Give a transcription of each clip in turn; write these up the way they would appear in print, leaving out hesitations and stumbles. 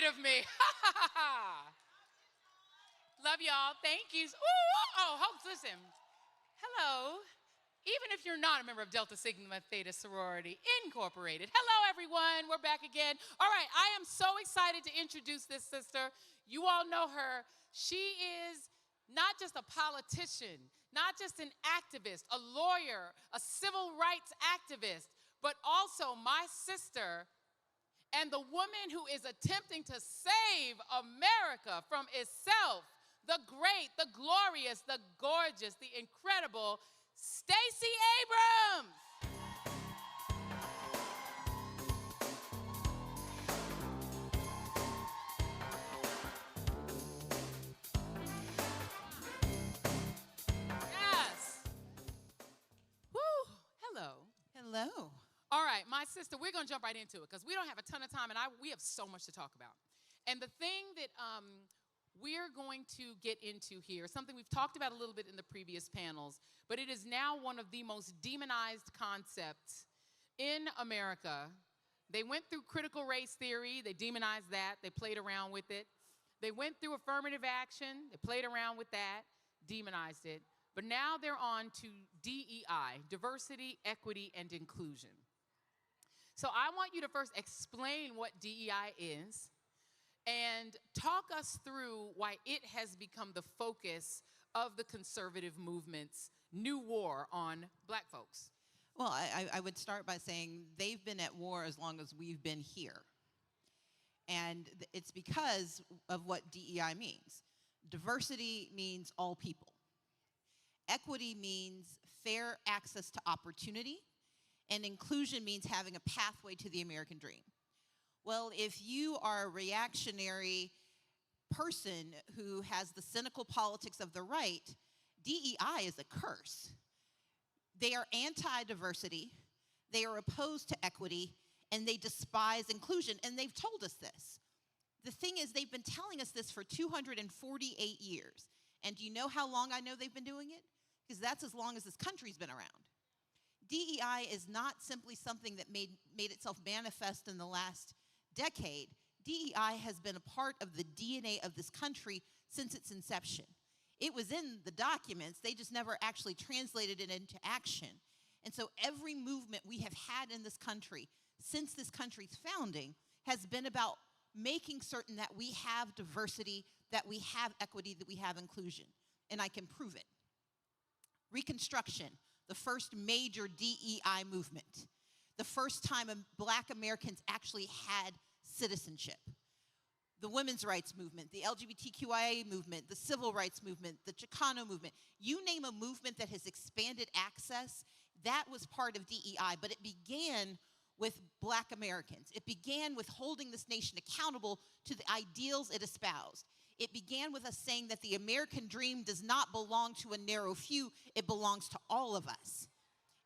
rid of me. Love y'all. Thank you. Ooh, oh, Hope, listen. Hello. Even if you're not a member of Delta Sigma Theta Sorority Incorporated. Hello, everyone. We're back again. All right, I am so excited to introduce this sister. You all know her. She is not just a politician, not just an activist, a lawyer, a civil rights activist, but also my sister and the woman who is attempting to save America from itself, the great, the glorious, the gorgeous, the incredible Stacey Abrams. Yes. Woo. Hello. Hello. All right, my sister, we're going to jump right into it because we don't have a ton of time and we have so much to talk about. And the thing that we're going to get into here, something we've talked about a little bit in the previous panels, but it is now one of the most demonized concepts in America. They went through critical race theory, they demonized that, they played around with it. They went through affirmative action, they played around with that, demonized it. But now they're on to DEI, diversity, equity, and inclusion. So I want you to first explain what DEI is, and talk us through why it has become the focus of the conservative movement's new war on black folks. Well, I would start by saying they've been at war as long as we've been here. And it's because of what DEI means. Diversity means all people. Equity means fair access to opportunity. And inclusion means having a pathway to the American dream. Well, if you are a reactionary person who has the cynical politics of the right, DEI is a curse. They are anti-diversity, they are opposed to equity, and they despise inclusion, and they've told us this. The thing is, they've been telling us this for 248 years. And do you know how long I know they've been doing it? Because that's as long as this country's been around. DEI is not simply something that made itself manifest in the last decade. DEI has been a part of the DNA of this country since its inception. It was in the documents, they just never actually translated it into action. And so every movement we have had in this country since this country's founding has been about making certain that we have diversity, that we have equity, that we have inclusion. And I can prove it. Reconstruction, the first major DEI movement. The first time black Americans actually had citizenship. The women's rights movement, the LGBTQIA movement, the civil rights movement, the Chicano movement. You name a movement that has expanded access, that was part of DEI, but it began with black Americans. It began with holding this nation accountable to the ideals it espoused. It began with us saying that the American dream does not belong to a narrow few, it belongs to all of us.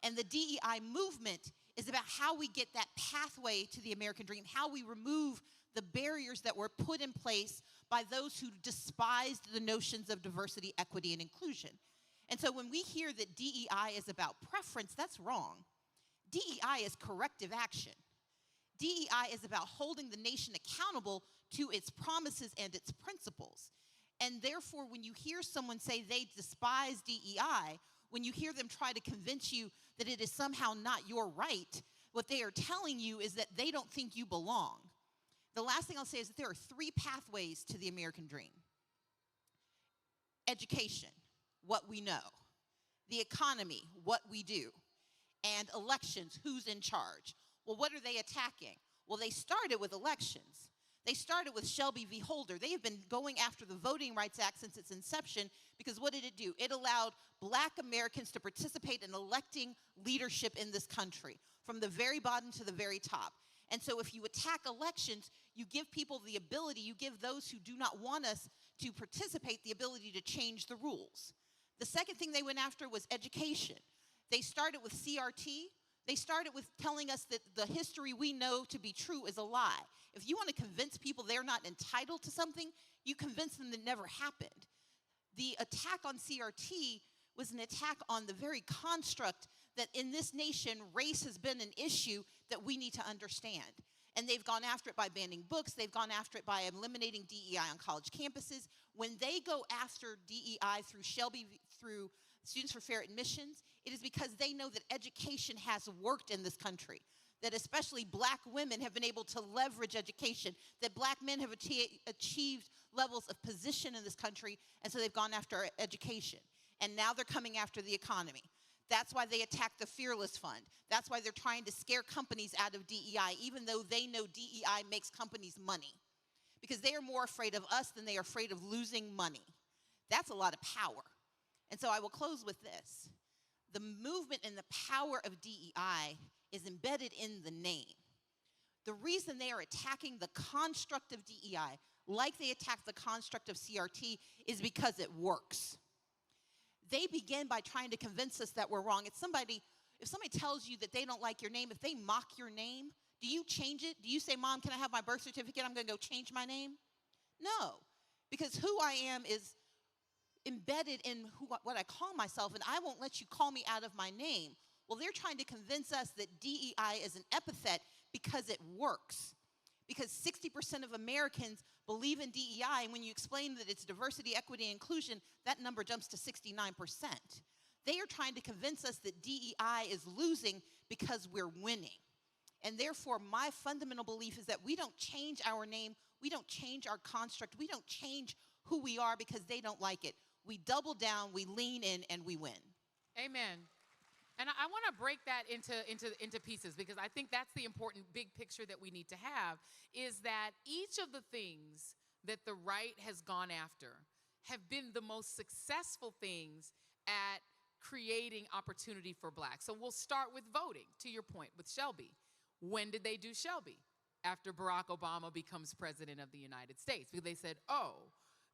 And the DEI movement is about how we get that pathway to the American dream, how we remove the barriers that were put in place by those who despised the notions of diversity, equity, and inclusion. And so when we hear that DEI is about preference, that's wrong. DEI is corrective action. DEI is about holding the nation accountable to its promises and its principles. And therefore, when you hear someone say they despise DEI, when you hear them try to convince you that it is somehow not your right, what they are telling you is that they don't think you belong. The last thing I'll say is that there are three pathways to the American dream. Education, what we know. The economy, what we do. And elections, who's in charge. Well, what are they attacking? Well, they started with elections. They started with Shelby v. Holder. They have been going after the Voting Rights Act since its inception because what did it do? It allowed black Americans to participate in electing leadership in this country, from the very bottom to the very top. And so if you attack elections, you give people the ability, you give those who do not want us to participate the ability to change the rules. The second thing they went after was education. They started with CRT. They started with telling us that the history we know to be true is a lie. If you want to convince people they're not entitled to something, you convince them that it never happened. The attack on CRT was an attack on the very construct that in this nation, race has been an issue that we need to understand. And they've gone after it by banning books. They've gone after it by eliminating DEI on college campuses. When they go after DEI through Shelby, through Students for Fair Admissions, it is because they know that education has worked in this country, that especially black women have been able to leverage education, that black men have achieved levels of position in this country, and so they've gone after education. And now they're coming after the economy. That's why they attacked the Fearless Fund. That's why they're trying to scare companies out of DEI, even though they know DEI makes companies money. Because they are more afraid of us than they are afraid of losing money. That's a lot of power. And so I will close with this. The movement and the power of DEI is embedded in the name. The reason they are attacking the construct of DEI, like they attacked the construct of CRT, is because it works. They begin by trying to convince us that we're wrong. If somebody tells you that they don't like your name, if they mock your name, do you change it? Do you say, Mom, can I have my birth certificate? I'm going to go change my name? No, because who I am is embedded in what I call myself, and I won't let you call me out of my name. Well, they're trying to convince us that DEI is an epithet because it works. Because 60% of Americans believe in DEI, and when you explain that it's diversity, equity, and inclusion, that number jumps to 69%. They are trying to convince us that DEI is losing because we're winning. And therefore, my fundamental belief is that we don't change our name, we don't change our construct, we don't change who we are because they don't like it. We double down, we lean in, and we win. Amen. And I want to break that into pieces, because I think that's the important big picture that we need to have, is that each of the things that the right has gone after have been the most successful things at creating opportunity for blacks. So we'll start with voting, to your point, with Shelby. When did they do Shelby? After Barack Obama becomes president of the United States. Because they said, oh,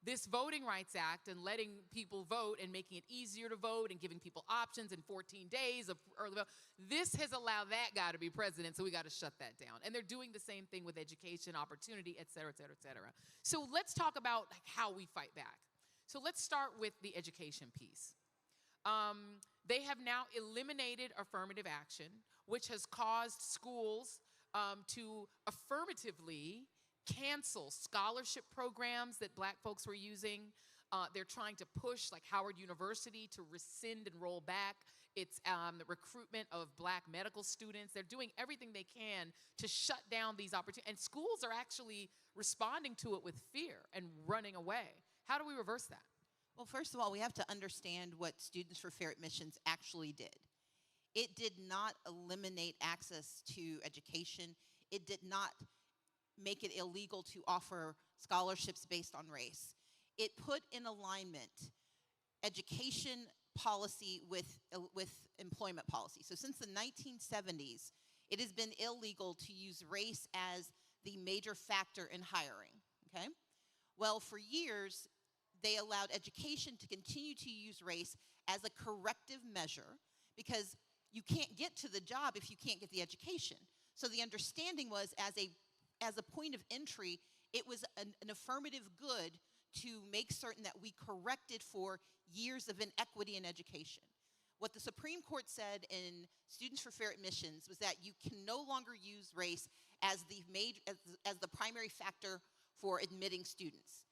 this Voting Rights Act and letting people vote and making it easier to vote and giving people options in 14 days of early vote, this has allowed that guy to be president, so we got to shut that down. And they're doing the same thing with education, opportunity, et cetera, et cetera, et cetera. So let's talk about how we fight back. So let's start with the education piece. They have now eliminated affirmative action, which has caused schools to affirmatively cancel scholarship programs that black folks were using. They're trying to push, like Howard University, to rescind and roll back its the recruitment of black medical students. They're doing everything they can to shut down these opportunities. And schools are actually responding to it with fear and running away. How do we reverse that? Well, first of all, we have to understand what Students for Fair Admissions actually did. It did not eliminate access to education. It did not make it illegal to offer scholarships based on race. It put in alignment education policy with employment policy. So since the 1970s, it has been illegal to use race as the major factor in hiring, okay? Well, for years, they allowed education to continue to use race as a corrective measure, because you can't get to the job if you can't get the education. So the understanding was, as a point of entry, it was an affirmative good to make certain that we corrected for years of inequity in education. What the Supreme Court said in Students for Fair Admissions was that you can no longer use race as the primary factor for admitting students,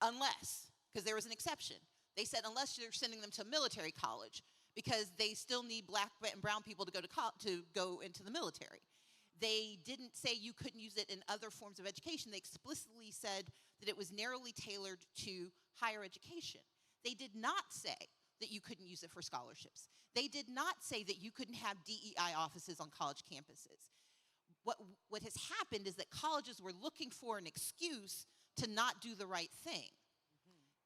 unless, because there was an exception. They said unless you're sending them to a military college, because they still need black and brown people to go into the military. They didn't say you couldn't use it in other forms of education. They explicitly said that it was narrowly tailored to higher education. They did not say that you couldn't use it for scholarships. They did not say that you couldn't have DEI offices on college campuses. What has happened is that colleges were looking for an excuse to not do the right thing.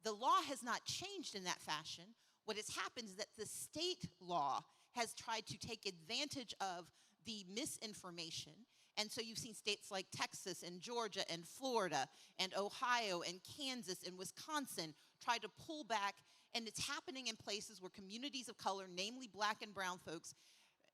The law has not changed in that fashion. What has happened is that the state law has tried to take advantage of the misinformation. And so you've seen states like Texas and Georgia and Florida and Ohio and Kansas and Wisconsin try to pull back. And it's happening in places where communities of color, namely black and brown folks,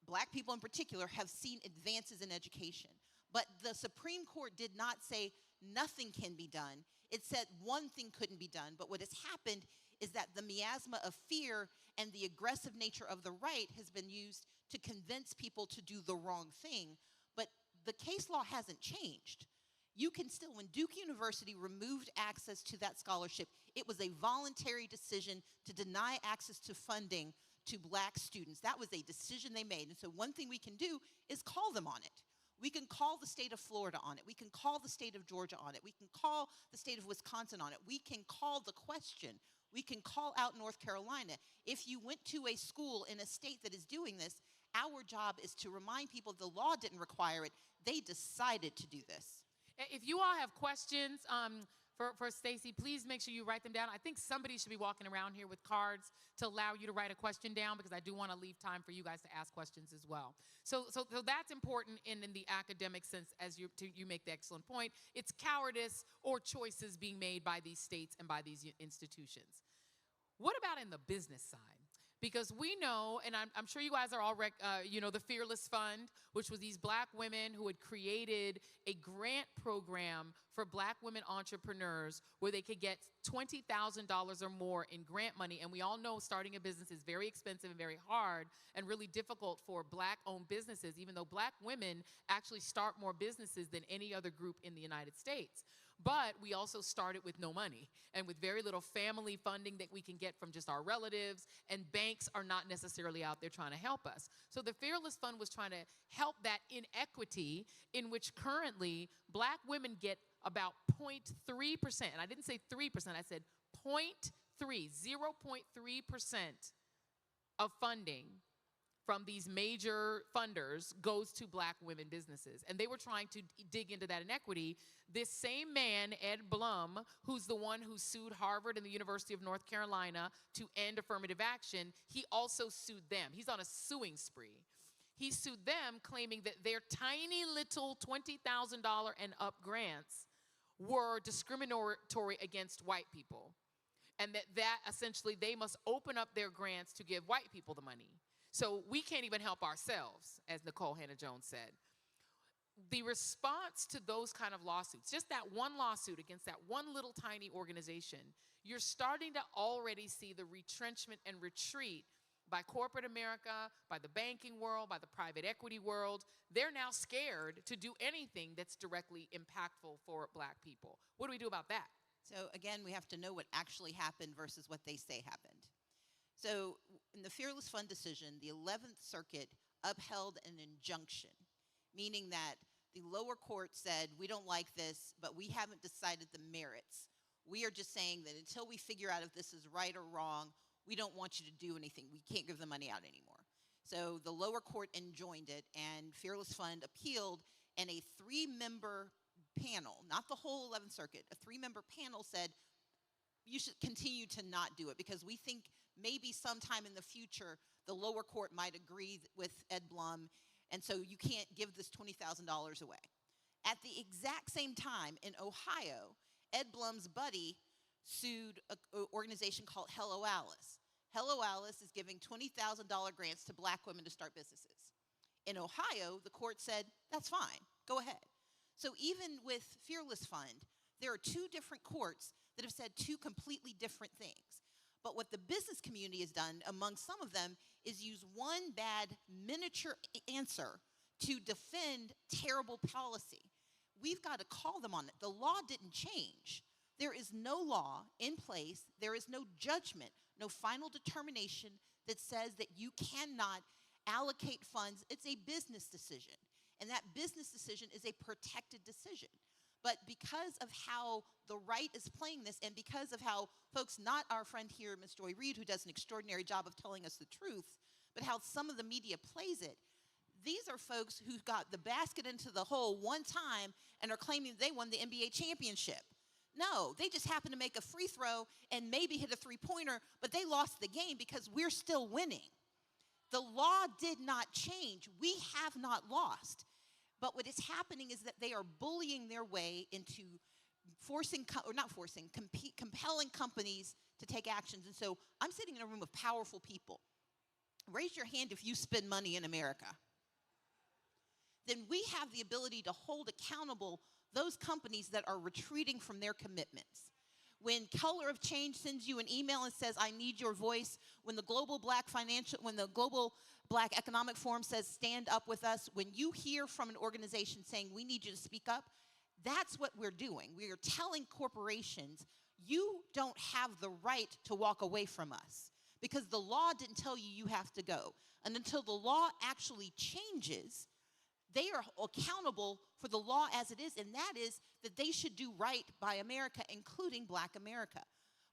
black people in particular, have seen advances in education. But the Supreme Court did not say nothing can be done. It said one thing couldn't be done. But what has happened is that the miasma of fear and the aggressive nature of the right has been used to convince people to do the wrong thing. But the case law hasn't changed. You can still, when Duke University removed access to that scholarship, it was a voluntary decision to deny access to funding to black students. That was a decision they made. And so one thing we can do is call them on it. We can call the state of Florida on it. We can call the state of Georgia on it. We can call the state of Wisconsin on it. We can call the question. We can call out North Carolina. If you went to a school in a state that is doing this, our job is to remind people the law didn't require it. They decided to do this. If you all have questions for Stacey, please make sure you write them down. I think somebody should be walking around here with cards to allow you to write a question down, because I do want to leave time for you guys to ask questions as well. So that's important in the academic sense, as you make the excellent point. It's cowardice or choices being made by these states and by these institutions. What about in the business side? Because we know, and I'm sure you guys are all, the Fearless Fund, which was these black women who had created a grant program for black women entrepreneurs where they could get $20,000 or more in grant money. And we all know starting a business is very expensive and very hard and really difficult for black-owned businesses, even though black women actually start more businesses than any other group in the United States. But we also started with no money and with very little family funding that we can get from just our relatives, and banks are not necessarily out there trying to help us. So the Fearless Fund was trying to help that inequity in which currently black women get about 0.3%. And I didn't say 3%, I said 0.3% of funding from these major funders goes to black women businesses. And they were trying to dig into that inequity. This same man, Ed Blum, who's the one who sued Harvard and the University of North Carolina to end affirmative action, he also sued them. He's on a suing spree. He sued them, claiming that their tiny little $20,000 and up grants were discriminatory against white people. And that essentially they must open up their grants to give white people the money. So we can't even help ourselves, as Nicole Hannah-Jones said. The response to those kind of lawsuits, just that one lawsuit against that one little tiny organization, you're starting to already see the retrenchment and retreat by corporate America, by the banking world, by the private equity world. They're now scared to do anything that's directly impactful for black people. What do we do about that? So again, we have to know what actually happened versus what they say happened. So in the Fearless Fund decision, the 11th Circuit upheld an injunction, meaning that the lower court said, we don't like this, but we haven't decided the merits. We are just saying that until we figure out if this is right or wrong, we don't want you to do anything. We can't give the money out anymore. So the lower court enjoined it, and Fearless Fund appealed, and a 3-member panel, not the whole 11th Circuit, a 3-member panel said, you should continue to not do it, because we think maybe sometime in the future the lower court might agree with Ed Blum, and so you can't give this $20,000 away. At the exact same time in Ohio, Ed Blum's buddy sued an organization called Hello Alice. Hello Alice is giving $20,000 grants to black women to start businesses. In Ohio, the court said, that's fine, go ahead. So even with Fearless Fund, there are 2 different courts that have said 2 completely different things. But what the business community has done, among some of them, is use one bad miniature answer to defend terrible policy. We've got to call them on it. The law didn't change. There is no law in place. There is no judgment, no final determination that says that you cannot allocate funds. It's a business decision. And that business decision is a protected decision. But because of how the right is playing this, and because of how folks, not our friend here, Ms. Joy Reid, who does an extraordinary job of telling us the truth, but how some of the media plays it, these are folks who got the basket into the hole one time and are claiming they won the NBA championship. No, they just happened to make a free throw and maybe hit a 3-pointer, but they lost the game because we're still winning. The law did not change. We have not lost. But what is happening is that they are bullying their way into compelling companies to take actions. And so I'm sitting in a room of powerful people. Raise your hand if you spend money in America. Then we have the ability to hold accountable those companies that are retreating from their commitments. When Color of Change sends you an email and says, I need your voice, when the Global Black Economic Forum says, stand up with us, when you hear from an organization saying, we need you to speak up, that's what we're doing. We are telling corporations, you don't have the right to walk away from us because the law didn't tell you you have to go. And until the law actually changes, they are accountable for the law as it is, and that is that they should do right by America, including Black America.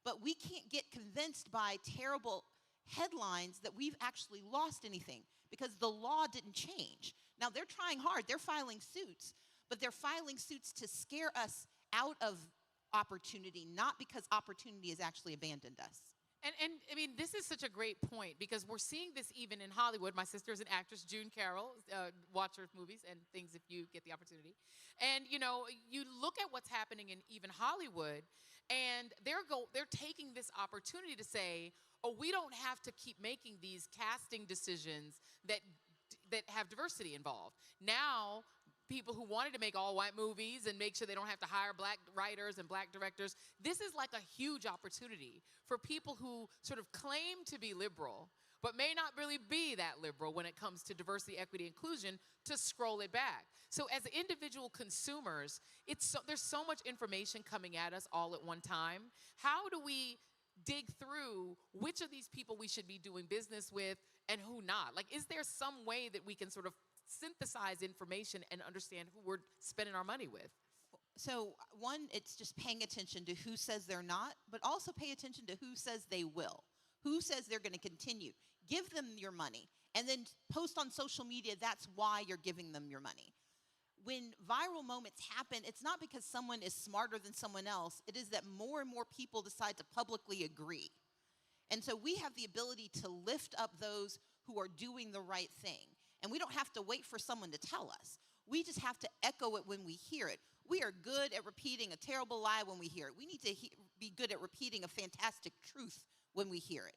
But we can't get convinced by terrible headlines that we've actually lost anything because the law didn't change. Now, they're trying hard. They're filing suits, but they're filing suits to scare us out of opportunity, not because opportunity has actually abandoned us. And I mean, this is such a great point because we're seeing this even in Hollywood. My sister is an actress, June Carroll. Watch her movies and things if you get the opportunity. And, you know, you look at what's happening in even Hollywood, and they're taking this opportunity to say, oh, we don't have to keep making these casting decisions that have diversity involved. Now, people who wanted to make all-white movies and make sure they don't have to hire Black writers and Black directors, this is like a huge opportunity for people who sort of claim to be liberal, but may not really be that liberal when it comes to diversity, equity, inclusion, to scroll it back. So as individual consumers, there's so much information coming at us all at one time. How do we dig through which of these people we should be doing business with and who not? Like, is there some way that we can sort of synthesize information and understand who we're spending our money with? So one, it's just paying attention to who says they're not, but also pay attention to who says they will. Who says they're going to continue? Give them your money and then post on social media that's why you're giving them your money. When viral moments happen, it's not because someone is smarter than someone else. It is that more and more people decide to publicly agree. And so we have the ability to lift up those who are doing the right thing. And we don't have to wait for someone to tell us. We just have to echo it when we hear it. We are good at repeating a terrible lie when we hear it. We need to be good at repeating a fantastic truth when we hear it.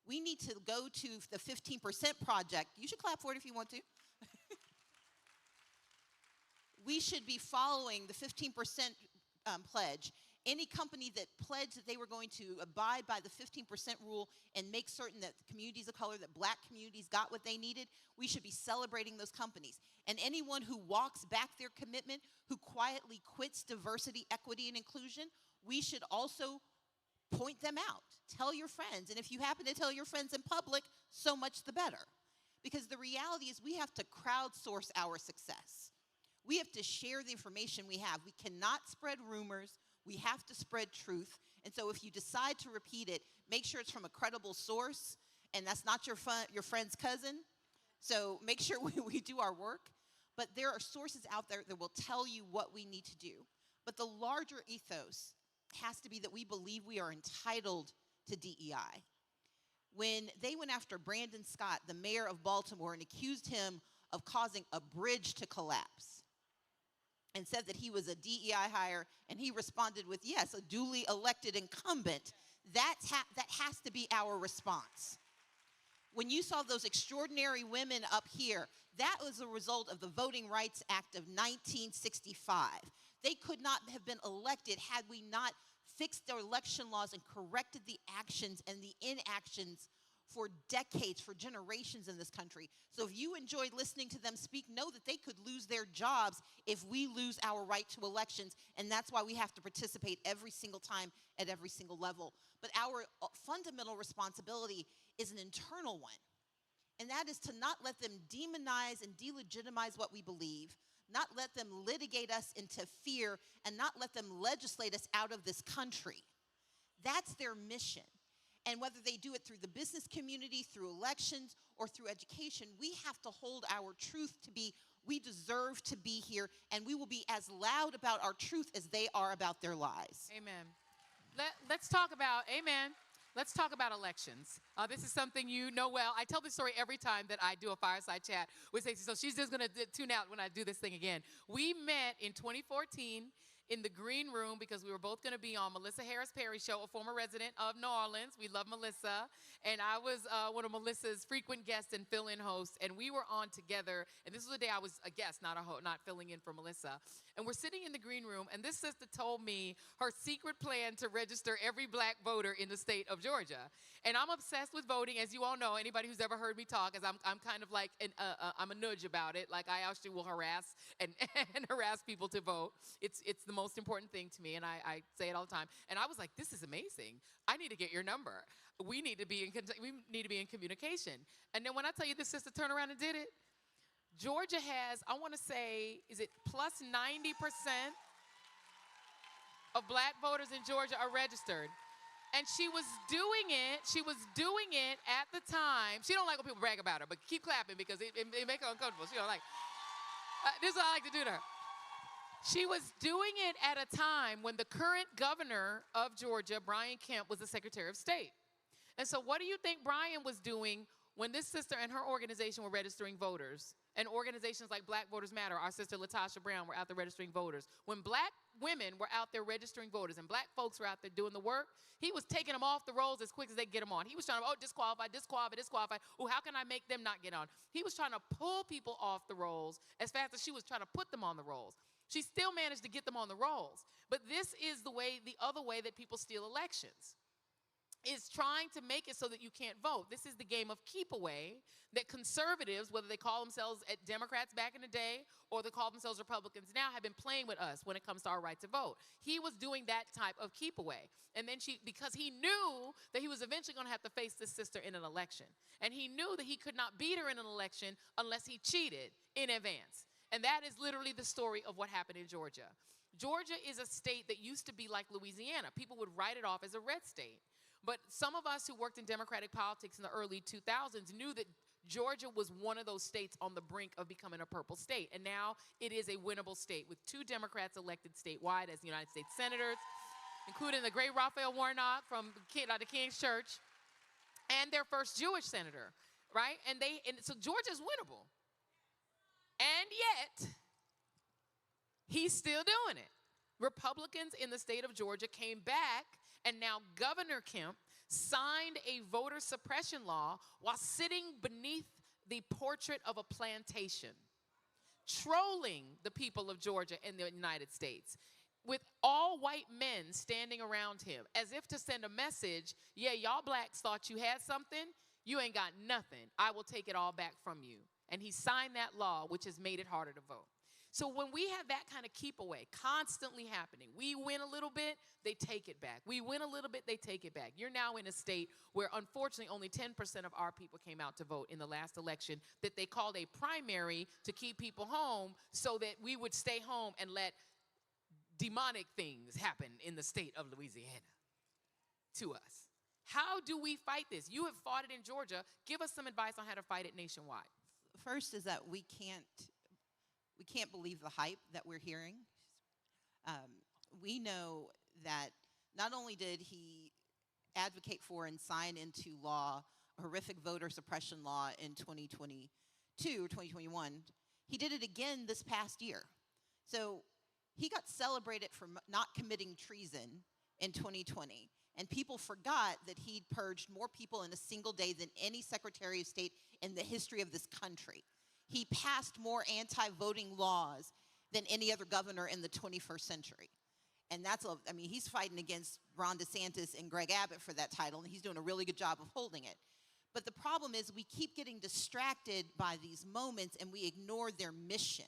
We need to go to the 15% project. You should clap for it if you want to. We should be following the 15% pledge. Any company that pledged that they were going to abide by the 15% rule and make certain that communities of color, that Black communities got what they needed, we should be celebrating those companies. And anyone who walks back their commitment, who quietly quits diversity, equity, and inclusion, we should also point them out. Tell your friends. And if you happen to tell your friends in public, so much the better. Because the reality is we have to crowdsource our success. We have to share the information we have. We cannot spread rumors. We have to spread truth. And so if you decide to repeat it, make sure it's from a credible source, and that's not your friend's cousin. So make sure we do our work. But there are sources out there that will tell you what we need to do. But the larger ethos has to be that we believe we are entitled to DEI. When they went after Brandon Scott, the mayor of Baltimore, and accused him of causing a bridge to collapse, and said that he was a DEI hire, and he responded with, yes, a duly elected incumbent, that has to be our response. When you saw those extraordinary women up here, that was a result of the Voting Rights Act of 1965. They could not have been elected had we not fixed their election laws and corrected the actions and the inactions for decades, for generations in this country. So if you enjoyed listening to them speak, know that they could lose their jobs if we lose our right to elections, and that's why we have to participate every single time at every single level. But our fundamental responsibility is an internal one, and that is to not let them demonize and delegitimize what we believe, not let them litigate us into fear, and not let them legislate us out of this country. That's their mission. And whether they do it through the business community, through elections, or through education, we have to hold our truth to be, we deserve to be here, and we will be as loud about our truth as they are about their lies. Amen. Let's talk about, amen. Let's talk about elections. This is something you know well. I tell this story every time that I do a fireside chat with Stacey, so she's just going to tune out when I do this thing again. We met in 2014 in the green room because we were both going to be on Melissa Harris Perry's show, a former resident of New Orleans. We love Melissa. And I was one of Melissa's frequent guests and fill-in hosts. And we were on together. And this was the day I was a guest, not filling in for Melissa. And we're sitting in the green room. And this sister told me her secret plan to register every black voter in the state of Georgia. And I'm obsessed with voting, as you all know. Anybody who's ever heard me talk, as I'm kind of like, I'm a nudge about it. Like I actually will harass and harass people to vote. It's the most important thing to me, and I say it all the time. And I was like, this is amazing. I need to get your number. We need to be in communication. And then when I tell you this sister turned around and did it, Georgia has, I want to say, is it plus 90% of black voters in Georgia are registered. And she was doing it at the time. She don't like when people brag about her, but keep clapping because it makes her uncomfortable. She don't like, this is what I like to do to her. She was doing it at a time when the current governor of Georgia, Brian Kemp, was the Secretary of State. And so what do you think Brian was doing when this sister and her organization were registering voters? And organizations like Black Voters Matter, our sister Latasha Brown, were out there registering voters. When black women were out there registering voters and black folks were out there doing the work, he was taking them off the rolls as quick as they get them on. He was trying to, disqualified. Oh, how can I make them not get on? He was trying to pull people off the rolls as fast as she was trying to put them on the rolls. She still managed to get them on the rolls. But this is the other way that people steal elections, is trying to make it so that you can't vote. This is the game of keep away that conservatives, whether they call themselves Democrats back in the day or they call themselves Republicans now, have been playing with us when it comes to our right to vote. He was doing that type of keep away. And then because he knew that he was eventually going to have to face this sister in an election. And he knew that he could not beat her in an election unless he cheated in advance. And that is literally the story of what happened in Georgia. Georgia is a state that used to be like Louisiana. People would write it off as a red state. But some of us who worked in Democratic politics in the early 2000s knew that Georgia was one of those states on the brink of becoming a purple state. And now it is a winnable state with 2 Democrats elected statewide as United States senators, including the great Raphael Warnock from the King's Church, and their first Jewish senator, right? And so Georgia's winnable. And yet, he's still doing it. Republicans in the state of Georgia came back, and now Governor Kemp signed a voter suppression law while sitting beneath the portrait of a plantation, trolling the people of Georgia and the United States, with all white men standing around him as if to send a message, yeah, y'all blacks thought you had something, you ain't got nothing. I will take it all back from you. And he signed that law, which has made it harder to vote. So when we have that kind of keep away constantly happening, we win a little bit, they take it back. We win a little bit, they take it back. You're now in a state where unfortunately only 10% of our people came out to vote in the last election that they called a primary to keep people home so that we would stay home and let demonic things happen in the state of Louisiana to us. How do we fight this? You have fought it in Georgia. Give us some advice on how to fight it nationwide. First is that we can't believe the hype that we're hearing. We know that not only did he advocate for and sign into law a horrific voter suppression law in 2022 or 2021, he did it again this past year. So he got celebrated for not committing treason in 2020. And people forgot that he'd purged more people in a single day than any Secretary of State in the history of this country. He passed more anti-voting laws than any other governor in the 21st century. And he's fighting against Ron DeSantis and Greg Abbott for that title, and he's doing a really good job of holding it. But the problem is we keep getting distracted by these moments and we ignore their mission.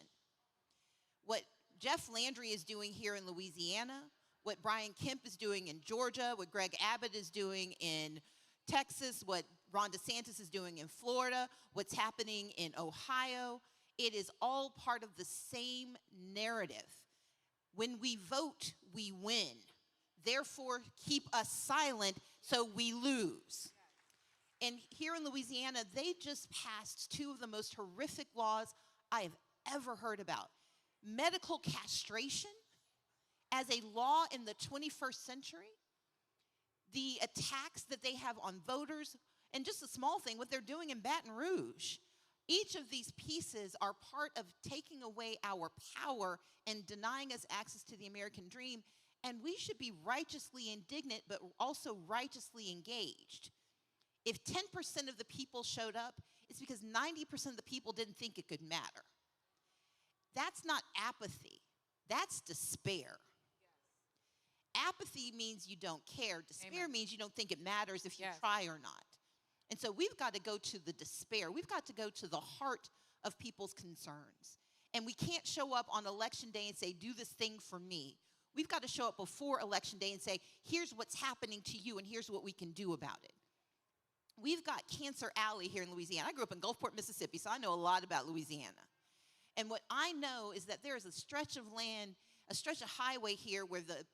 What Jeff Landry is doing here in Louisiana, what Brian Kemp is doing in Georgia, what Greg Abbott is doing in Texas, what Ron DeSantis is doing in Florida, what's happening in Ohio, it is all part of the same narrative. When we vote, we win. Therefore, keep us silent so we lose. And here in Louisiana, they just passed 2 of the most horrific laws I have ever heard about. Medical castration as a law in the 21st century, the attacks that they have on voters, and just a small thing, what they're doing in Baton Rouge. Each of these pieces are part of taking away our power and denying us access to the American dream. And we should be righteously indignant, but also righteously engaged. If 10% of the people showed up, it's because 90% of the people didn't think it could matter. That's not apathy. That's despair. Apathy means you don't care. Despair means you don't think it matters if you try or not. And so we've got to go to the despair. We've got to go to the heart of people's concerns. And we can't show up on election day and say, do this thing for me. We've got to show up before election day and say, here's what's happening to you and here's what we can do about it. We've got Cancer Alley here in Louisiana. I grew up in Gulfport, Mississippi, so I know a lot about Louisiana. And what I know is that there is a stretch of land, a stretch of highway here where the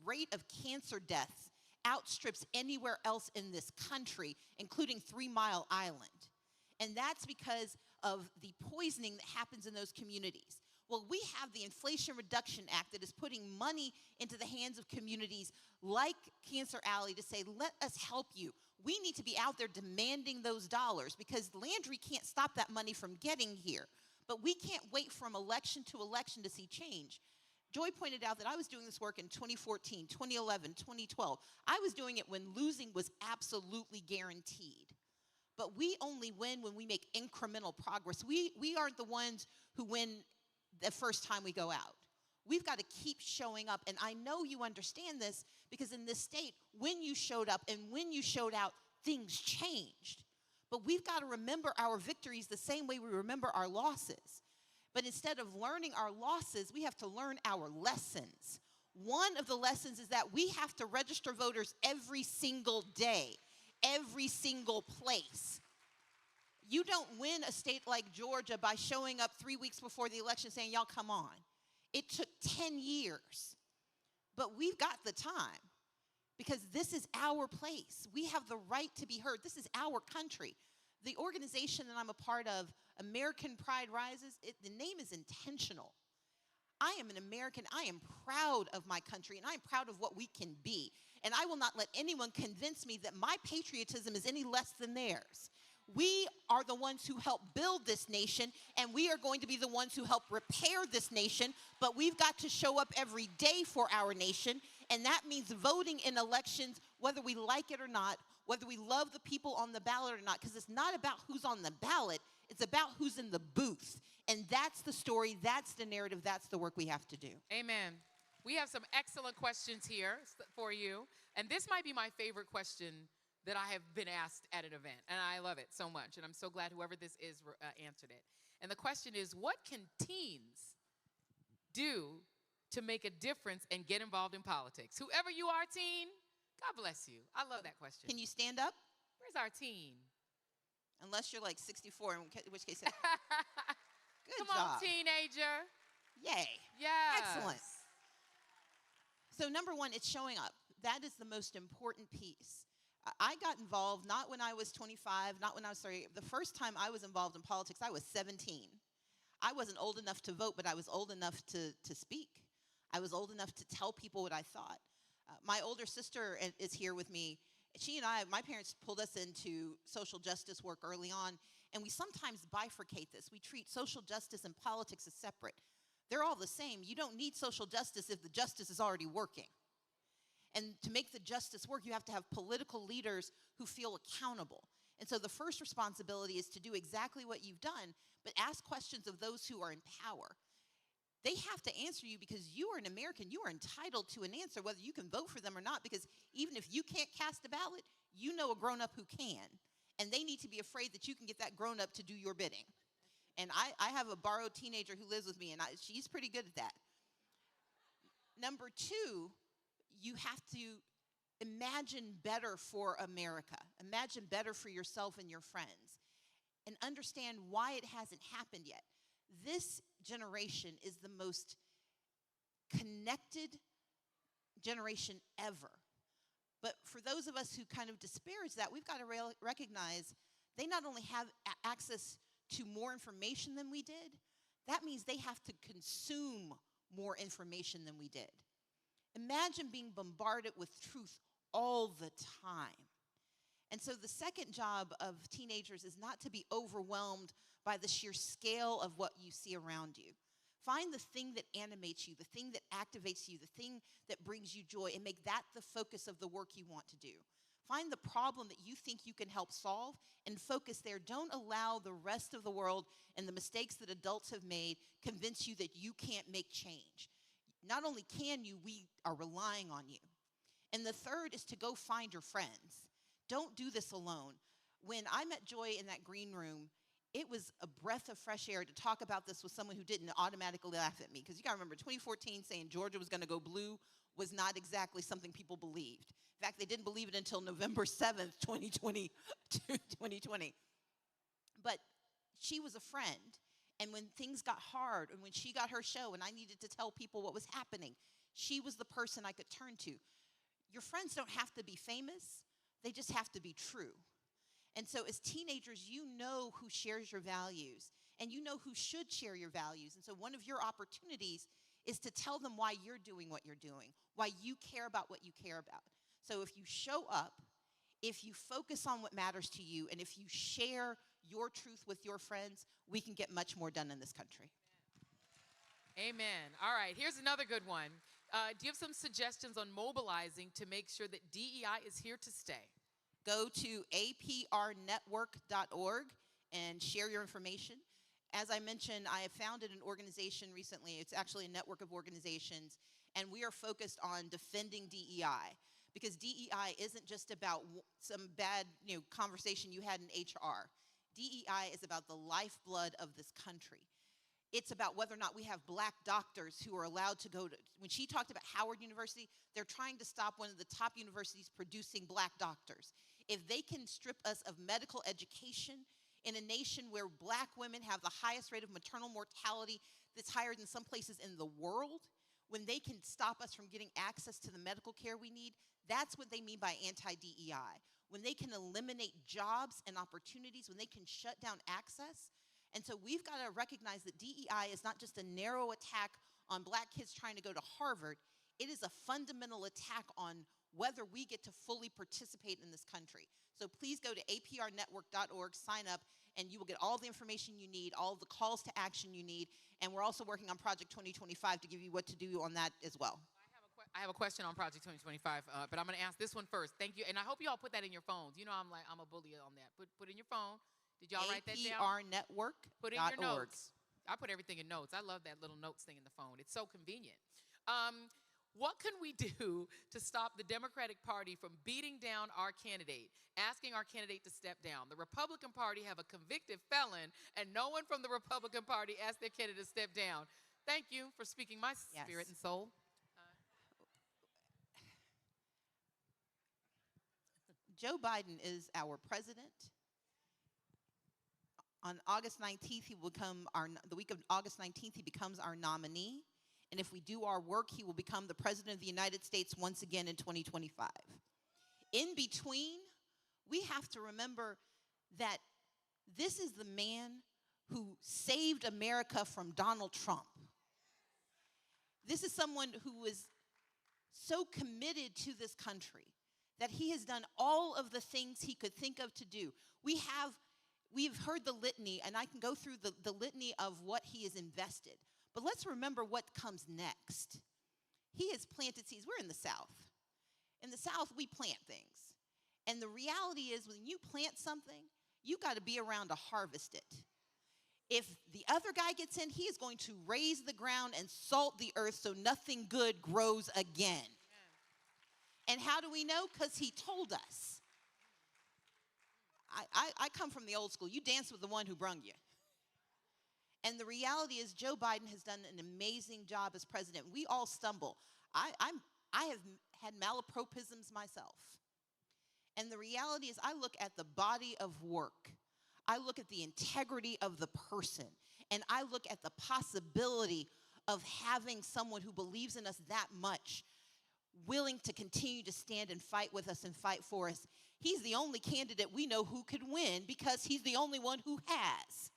rate of cancer deaths outstrips anywhere else in this country, including 3 Mile Island. And that's because of the poisoning that happens in those communities. Well, we have the Inflation Reduction Act that is putting money into the hands of communities like Cancer Alley to say, let us help you. We need to be out there demanding those dollars because Landry can't stop that money from getting here. But we can't wait from election to election to see change. Joy pointed out that I was doing this work in 2014, 2011, 2012. I was doing it when losing was absolutely guaranteed. But we only win when we make incremental progress. We aren't the ones who win the first time we go out. We've got to keep showing up. And I know you understand this because in this state, when you showed up and when you showed out, things changed. But we've got to remember our victories the same way we remember our losses. But instead of learning our losses, we have to learn our lessons. One of the lessons is that we have to register voters every single day, every single place. You don't win a state like Georgia by showing up 3 weeks before the election saying, y'all come on. It took 10 years. But we've got the time because this is our place. We have the right to be heard. This is our country. The organization that I'm a part of, American Pride Rises, the name is intentional. I am an American. I am proud of my country, and I am proud of what we can be. And I will not let anyone convince me that my patriotism is any less than theirs. We are the ones who help build this nation, and we are going to be the ones who help repair this nation, but we've got to show up every day for our nation, and that means voting in elections, whether we like it or not, whether we love the people on the ballot or not, because it's not about who's on the ballot, it's about who's in the booth. And that's the story, that's the narrative, that's the work we have to do. Amen. We have some excellent questions here for you, and this might be my favorite question that I have been asked at an event, and I love it so much, and I'm so glad whoever this is answered it. And the question is, what can teens do to make a difference and get involved in politics? Whoever you are, teen, God bless you. I love that question. Can you stand up? Where's our teen? Unless you're like 64, in which case, good Come job. Come on, teenager. Yay. Yes. Excellent. So number one, it's showing up. That is the most important piece. I got involved not when I was 25, the first time I was involved in politics, I was 17. I wasn't old enough to vote, but I was old enough to speak. I was old enough to tell people what I thought. My older sister is here with me. She and my parents pulled us into social justice work early on, and we sometimes bifurcate this. We treat social justice and politics as separate. They're all the same. You don't need social justice if the justice is already working. And to make the justice work, you have to have political leaders who feel accountable. And so the first responsibility is to do exactly what you've done, but ask questions of those who are in power. They have to answer you because you are an American. You are entitled to an answer, whether you can vote for them or not, because even if you can't cast a ballot, you know a grown-up who can. And they need to be afraid that you can get that grown-up to do your bidding. And I have a borrowed teenager who lives with me, and she's pretty good at that. Number two, you have to imagine better for America. Imagine better for yourself and your friends. And understand why it hasn't happened yet. This generation is the most connected generation ever. But for those of us who kind of disparage that, we've got to recognize they not only have access to more information than we did, that means they have to consume more information than we did. Imagine being bombarded with truth all the time. And so the second job of teenagers is not to be overwhelmed by the sheer scale of what you see around you. Find the thing that animates you, the thing that activates you, the thing that brings you joy, and make that the focus of the work you want to do. Find the problem that you think you can help solve and focus there. Don't allow the rest of the world and the mistakes that adults have made convince you that you can't make change. Not only can you, we are relying on you. And the third is to go find your friends. Don't do this alone. When I met Joy in that green room, it was a breath of fresh air to talk about this with someone who didn't automatically laugh at me. Because you got to remember, 2014 saying Georgia was going to go blue was not exactly something people believed. In fact, they didn't believe it until November 7th, 2020. But she was a friend. And when things got hard, and when she got her show, and I needed to tell people what was happening, she was the person I could turn to. Your friends don't have to be famous. They just have to be true. And so as teenagers, you know who shares your values, and you know who should share your values. And so one of your opportunities is to tell them why you're doing what you're doing, why you care about what you care about. So if you show up, if you focus on what matters to you, and if you share your truth with your friends, we can get much more done in this country. Amen. All right, here's another good one. Do you have some suggestions on mobilizing to make sure that DEI is here to stay? Go to aprnetwork.org and share your information. As I mentioned, I have founded an organization recently. It's actually a network of organizations, and we are focused on defending DEI, because DEI isn't just about some bad conversation you had in HR. DEI is about the lifeblood of this country. It's about whether or not we have black doctors who are allowed to go to, when she talked about Howard University, they're trying to stop one of the top universities producing black doctors. If they can strip us of medical education in a nation where black women have the highest rate of maternal mortality that's higher than some places in the world, when they can stop us from getting access to the medical care we need, that's what they mean by anti-DEI. When they can eliminate jobs and opportunities, when they can shut down access. And so we've got to recognize that DEI is not just a narrow attack on black kids trying to go to Harvard. It is a fundamental attack on whether we get to fully participate in this country. So please go to aprnetwork.org, sign up, and you will get all the information you need, all the calls to action you need. And we're also working on Project 2025 to give you what to do on that as well. I have a question on Project 2025, but I'm going to ask this one first. Thank you. And I hope you all put that in your phones. You know, I'm a bully on that. Put in your phone. Did y'all write that down? aprnetwork.org. Put in your notes. I put everything in notes. I love that little notes thing in the phone. It's so convenient. What can we do to stop the Democratic Party from beating down our candidate, asking our candidate to step down? The Republican Party have a convicted felon, and no one from the Republican Party asked their candidate to step down. Thank you for speaking my spirit and soul. Joe Biden is our president. On August 19th, he will become the week of August 19th, he becomes our nominee. And if we do our work, he will become the president of the United States once again in 2025. In between, we have to remember that this is the man who saved America from Donald Trump. This is someone who is so committed to this country that he has done all of the things he could think of to do. We've heard the litany, and I can go through the litany of what he has invested. But let's remember what comes next. He has planted seeds. We're in the South. In the South, we plant things. And the reality is, when you plant something, you got to be around to harvest it. If the other guy gets in, he is going to raise the ground and salt the earth so nothing good grows again. And how do we know? Because he told us. I come from the old school. You dance with the one who brung you. And the reality is, Joe Biden has done an amazing job as president. We all stumble. I have had malapropisms myself. And the reality is, I look at the body of work. I look at the integrity of the person. And I look at the possibility of having someone who believes in us that much, willing to continue to stand and fight with us and fight for us. He's the only candidate we know who could win, because he's the only one who has.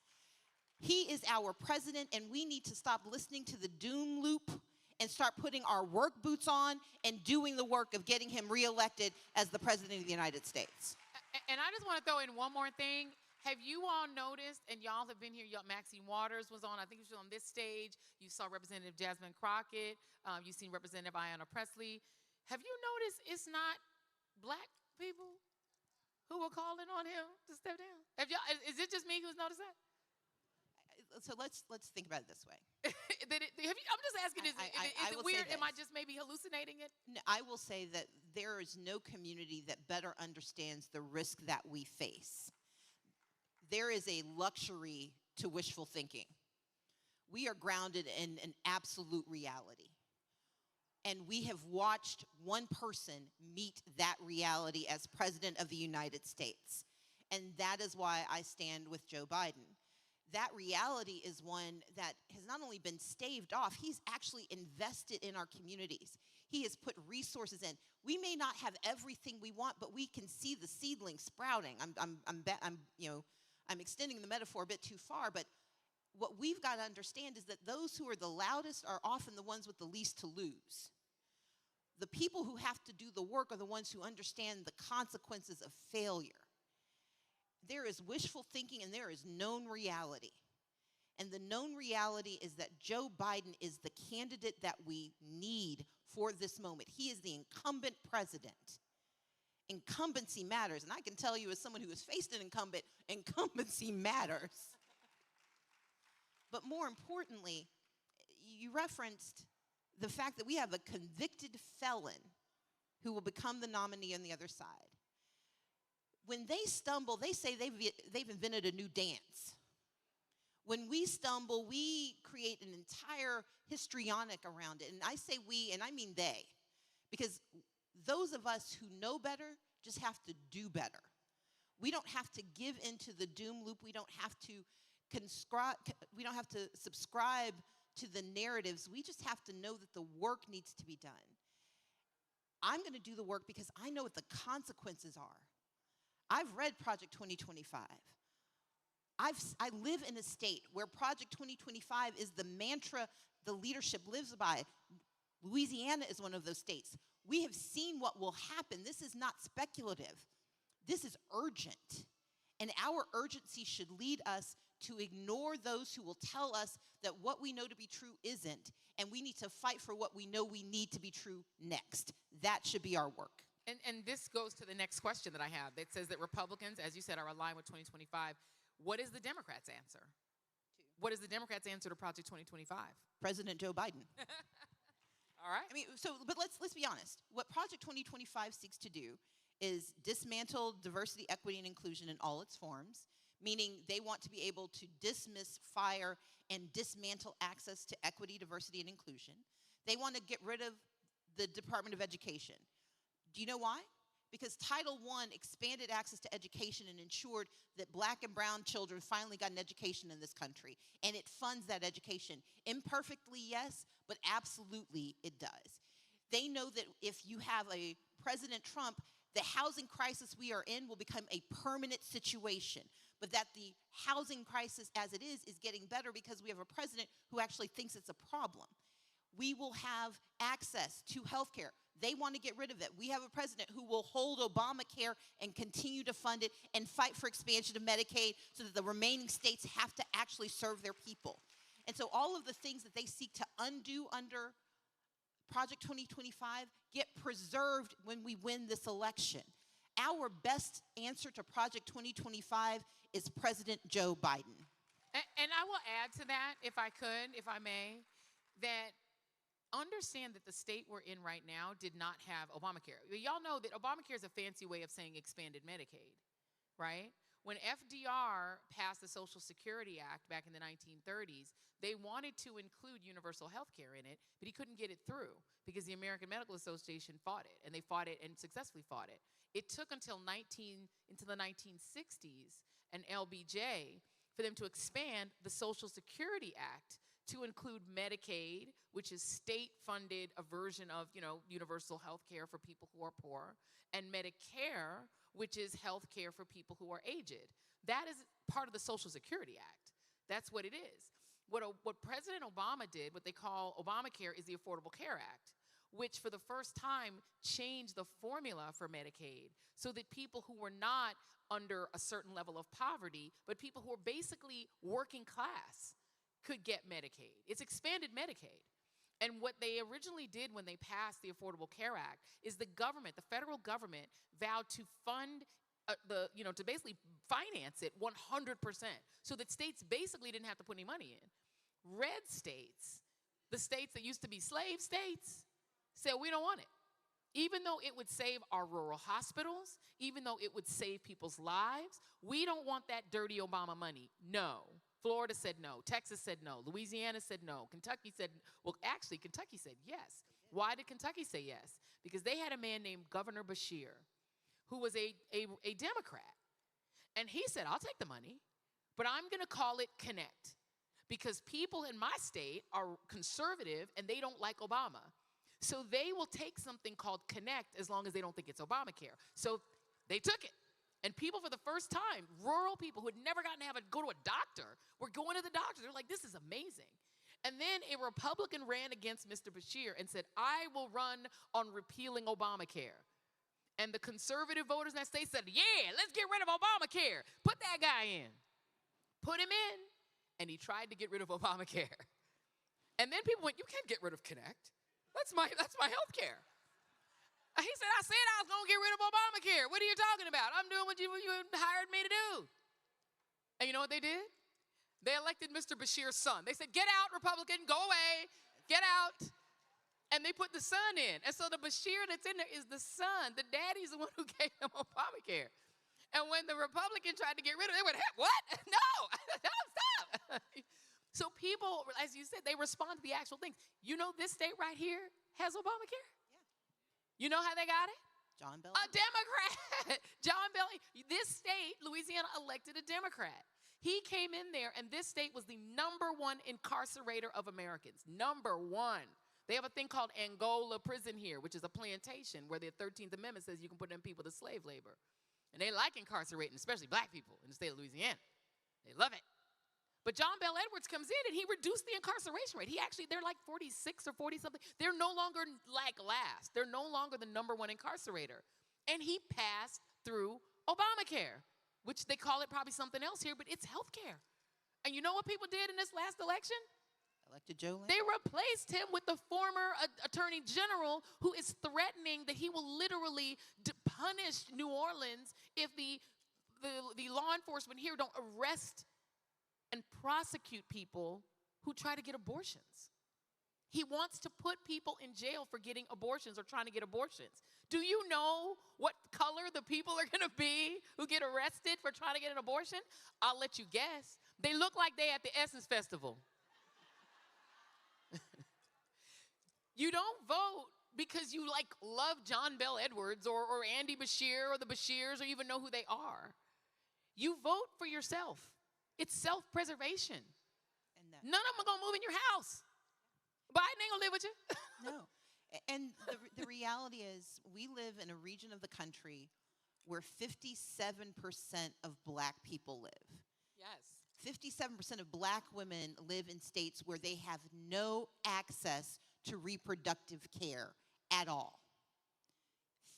He is our president, and we need to stop listening to the doom loop and start putting our work boots on and doing the work of getting him reelected as the president of the United States. And I just want to throw in one more thing. Have you all noticed, and y'all have been here, Maxine Waters was on, I think she was on this stage. You saw Representative Jasmine Crockett. You've seen Representative Ayanna Pressley. Have you noticed it's not black people who were calling on him to step down? Have y'all, is it just me who's noticed that? So let's think about it this way. I'm just asking, is it weird? Am I just maybe hallucinating it? No, I will say that there is no community that better understands the risk that we face. There is a luxury to wishful thinking. We are grounded in an absolute reality. And we have watched one person meet that reality as President of the United States. And that is why I stand with Joe Biden. That reality is one that has not only been staved off, he's actually invested in our communities. He has put resources in. We may not have everything we want, but we can see the seedling sprouting. I'm extending the metaphor a bit too far, but what we've got to understand is that those who are the loudest are often the ones with the least to lose. The people who have to do the work are the ones who understand the consequences of failure. There is wishful thinking and there is known reality. And the known reality is that Joe Biden is the candidate that we need for this moment. He is the incumbent president. Incumbency matters. And I can tell you as someone who has faced an incumbent, incumbency matters. But more importantly, you referenced the fact that we have a convicted felon who will become the nominee on the other side. When they stumble, they say they've invented a new dance. When we stumble, we create an entire histrionic around it. And I say we, and I mean they. Because those of us who know better just have to do better. We don't have to give into the doom loop. We don't have to subscribe to the narratives. We just have to know that the work needs to be done. I'm going to do the work because I know what the consequences are. I've read Project 2025. I live in a state where Project 2025 is the mantra the leadership lives by. Louisiana is one of those states. We have seen what will happen. This is not speculative. This is urgent. And our urgency should lead us to ignore those who will tell us that what we know to be true isn't, and we need to fight for what we know we need to be true next. That should be our work. And this goes to the next question that I have. It says that Republicans, as you said, are aligned with 2025. What is the Democrats' answer? What is the Democrats' answer to Project 2025? President Joe Biden. All right. I mean, but let's be honest. What Project 2025 seeks to do is dismantle diversity, equity, and inclusion in all its forms, meaning they want to be able to dismiss, fire, and dismantle access to equity, diversity, and inclusion. They want to get rid of the Department of Education. Do you know why? Because Title I expanded access to education and ensured that black and brown children finally got an education in this country. And it funds that education. Imperfectly, yes, but absolutely it does. They know that if you have a President Trump, the housing crisis we are in will become a permanent situation. But that the housing crisis as it is getting better because we have a president who actually thinks it's a problem. We will have access to health care. They want to get rid of it. We have a president who will hold Obamacare and continue to fund it and fight for expansion of Medicaid so that the remaining states have to actually serve their people. And so all of the things that they seek to undo under Project 2025 get preserved when we win this election. Our best answer to Project 2025 is President Joe Biden. And I will add to that, if I could, if I may, that understand that the state we're in right now did not have Obamacare. Y'all know that Obamacare is a fancy way of saying expanded Medicaid, right? When FDR passed the Social Security Act back in the 1930s, they wanted to include universal health care in it, but he couldn't get it through because the American Medical Association fought it, and they fought it and successfully fought it. It took until into the 1960s and LBJ for them to expand the Social Security Act to include Medicaid, which is state-funded a version of, universal health care for people who are poor, and Medicare, which is health care for people who are aged. That is part of the Social Security Act. That's what it is. What President Obama did, what they call Obamacare, is the Affordable Care Act, which for the first time changed the formula for Medicaid so that people who were not under a certain level of poverty, but people who were basically working class could get Medicaid. It's expanded Medicaid. And what they originally did when they passed the Affordable Care Act is the government, the federal government, vowed to fund to basically finance it 100%, so that states basically didn't have to put any money in. Red states, the states that used to be slave states, said we don't want it. Even though it would save our rural hospitals, even though it would save people's lives, we don't want that dirty Obama money. No. Florida said no. Texas said no. Louisiana said no. Kentucky said, well, actually, Kentucky said yes. Why did Kentucky say yes? Because they had a man named Governor Beshear, who was a Democrat. And he said, I'll take the money, but I'm going to call it Connect. Because people in my state are conservative and they don't like Obama. So they will take something called Connect as long as they don't think it's Obamacare. So they took it. And people for the first time, rural people who had never gotten to go to a doctor, were going to the doctor. They're like, this is amazing. And then a Republican ran against Mr. Beshear and said, I will run on repealing Obamacare. And the conservative voters in that state said, yeah, let's get rid of Obamacare. Put that guy in. Put him in. And he tried to get rid of Obamacare. And then people went, you can't get rid of Connect. That's my health care. He said, I said I was going to get rid of Obamacare. What are you talking about? I'm doing what you hired me to do. And you know what they did? They elected Mr. Beshear's son. They said, get out, Republican, go away, get out. And they put the son in. And so the Beshear that's in there is the son. The daddy's the one who gave him Obamacare. And when the Republican tried to get rid of it, they went, hey, what? No, stop. So people, as you said, they respond to the actual things. You know, this state right here has Obamacare? Yeah. You know how they got it? John Bell. A Democrat. John Bell. This state, Louisiana, elected a Democrat. He came in there, and this state was the #1 incarcerator of Americans. #1. They have a thing called Angola prison here, which is a plantation where the 13th Amendment says you can put in people to slave labor. And they like incarcerating, especially black people in the state of Louisiana. They love it. But John Bell Edwards comes in and he reduced the incarceration rate. They're like 46 or 40 something. They're no longer like last. They're no longer the #1 incarcerator. And he passed through Obamacare, which they call it probably something else here, but it's health care. And you know what people did in this last election? Elected Joe Lynn. They replaced him with the former attorney general who is threatening that he will literally punish New Orleans if the law enforcement here don't arrest and prosecute people who try to get abortions. He wants to put people in jail for getting abortions or trying to get abortions. Do you know what color the people are going to be who get arrested for trying to get an abortion? I'll let you guess. They look like they at the Essence Festival. You don't vote because you love John Bell Edwards or Andy Beshear or the Beshears or even know who they are. You vote for yourself. It's self-preservation. None of them are going to move in your house. Biden ain't going to live with you. No. And the reality is we live in a region of the country where 57% of black people live. Yes. 57% of black women live in states where they have no access to reproductive care at all.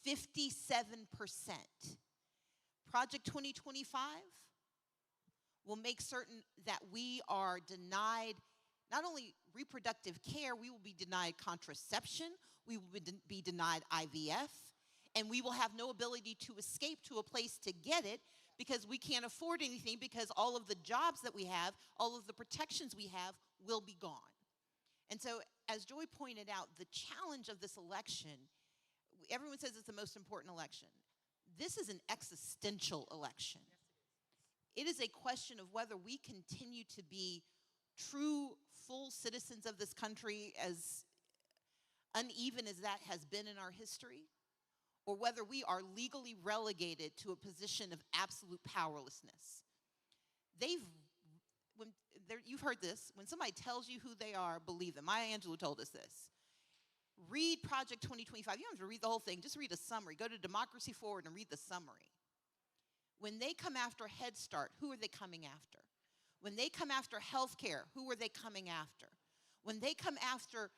57%. Project 2025 will make certain that we are denied not only reproductive care, we will be denied contraception, we will be denied IVF, and we will have no ability to escape to a place to get it because we can't afford anything because all of the jobs that we have, all of the protections we have will be gone. And so, as Joy pointed out, the challenge of this election, everyone says it's the most important election. This is an existential election. It is a question of whether we continue to be true, full citizens of this country, as uneven as that has been in our history, or whether we are legally relegated to a position of absolute powerlessness. You've heard this. When somebody tells you who they are, believe them. Maya Angelou told us this. Read Project 2025. You don't have to read the whole thing. Just read a summary. Go to Democracy Forward and read the summary. When they come after Head Start, who are they coming after? When they come after health care, who are they coming after? When they come after